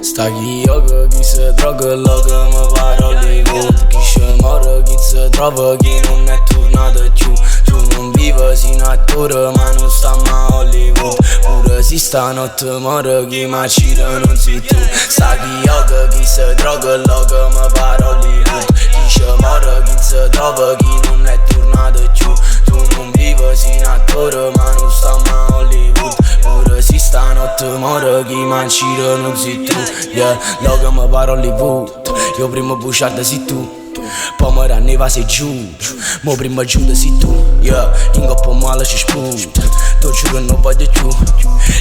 Sta chi yoga, chi si droga, loga, mi pare Hollywood. Chi si muore, chi si trova, chi non è tornato più. Tu non vivi, sei un attore, ma non sta mai a Hollywood. Pure se stanotte muore, chi mi accida non sei tu. Sta chi yoga, chi si droga, loga, mi pare Hollywood. Chi si muore, chi si trova, chi non è tornato più. Tu non vivi, sei un attore, ma non sta mai a Hollywood. Pure se stanotte muore, chi mi accida non sei tu. Yeah, loga mi pare Hollywood. Io prima buciarda sei tu. Poi mi ranneva sei giù. Mo prima giuda sei tu. Yeah, ingoppo male ci spunta. Ti giuro non voglio più.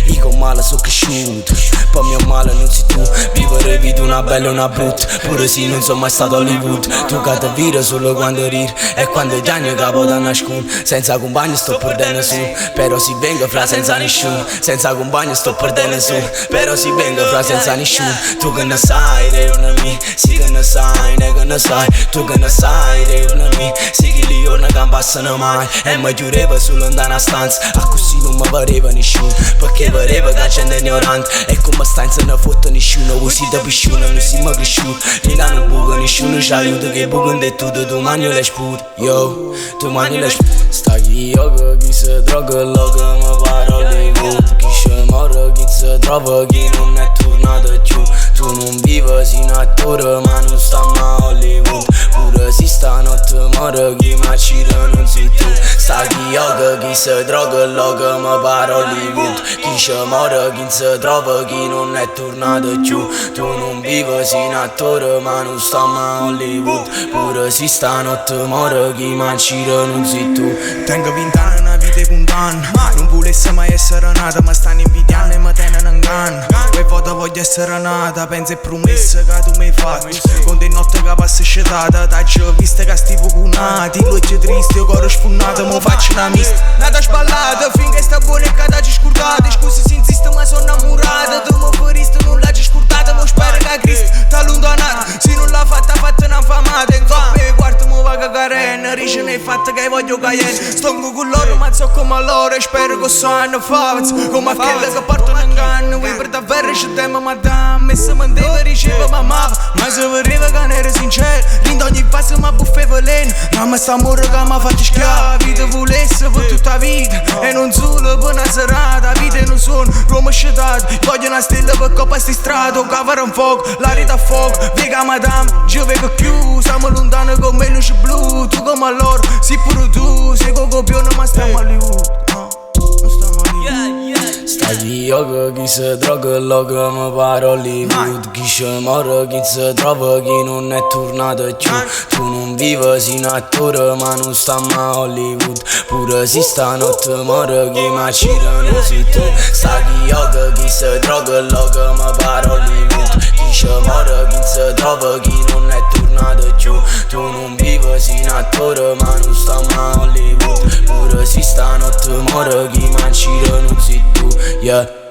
Io con male so cresciuto. Poi mio male non sei tu. Vivere vita una bella e una brutta. Pure se non sono mai stato a Hollywood. Tu che ti vira solo quando riri. E quando gianni capo da nascun. Senza compagni sto perdendo su. Però si venga fra senza nessuno. Senza compagni sto perdendo su. Però si venga fra senza nessuno. Tu che ne sai, re una mi. Sì che ne sai, ne che ne sai. Tu che ne sai, re una mi. Sì che li giorni che non passano mai. E mi chiudeva solo in una stanza. A così non mi pareva nessuno. Perché pareva che la gente è ignorante. E come stanza non fotte nessuno. Così da piscione non si mi cresciuto. Lì da non buco nessuno ci aiuta. Che buco in detto tu mani le sputa. Yo, tu mani le sputa. Sta chi yoga, chi si droga, loga, mi pare Hollywood. Chi si muore, chi si trova, chi non è tornato più. Tu non vivi, sei un attore, ma non sta mai a Hollywood. Pure se stanotte muore, chi mi accida non sei tu. Sta chi yoga, chi si droga, loga, mi pare Hollywood. Chi si muore, chi si trova, chi non è tornato più. Tu non vivi, sei un attore, ma non sta mai a Hollywood. Pure se stanotte muore, chi mi accida non sei tu. Tengo 20 anni, una vita e condanna. Non volesse mai essere nata, ma stanno invidiando e mi tengono in canna. Quei voto voglio essere nata, penso e promesse che tu mi hai fatto. Con le notti che passo scetata, t'hai visto che stivo cunati. Luce triste, io coro sfunnato, mo faccio una mista. Nata sballata, finché sta buona e che t'hai scordata. Scusa se insisto, ma sono innamorata. Tu mi feriste, non l'hai scordata, mo spero che Cristo t'ha allontanato. Se non l'ha fatta una famata. In coppa e quarto mo va cacarena. Rice ne hai fatta che voglio cayenne. Sto con loro, ma so come loro. E spero che so hanno fatto. Come a quelle che portano in canna. Vuoi per davvero ci temo madame. E se mi deve ricevere mamma. Ma se voleva che non era sincero. Rindo ogni passo ma buffe veleno. Ma mi sta amore che mi ha fatto schiavo. Vita volesse per tutta la vita. E non solo per una serata. Vita non sono come scetato. Voglio una stella per coppa sti strato. Cavare un fuoco, l'aria da fuoco. Vega madame, io vedo più. Siamo lontani come luce blu. Tu come loro, sì pure tu. Sei con copione ma stiamo a Hollywood. No, non stiamo a Hollywood. Sta chi yoga, chi si droga, loga, mi pare Hollywood. Chi si muore, chi si trova, chi non è tornato più. Tu non vivi, sei un attore, ma non sta mai a Hollywood. Pure se stanotte muore, chi mi accida non sei tu. Sta chi yoga, chi si droga, loga, mi pare Hollywood. Chi si muore, chi si trova, chi non è tornato più. Tu non vivi, sei un attore, ma non sta mai a Hollywood. Pure se stanotte muore, chi mi accida non sei tu. Yeah.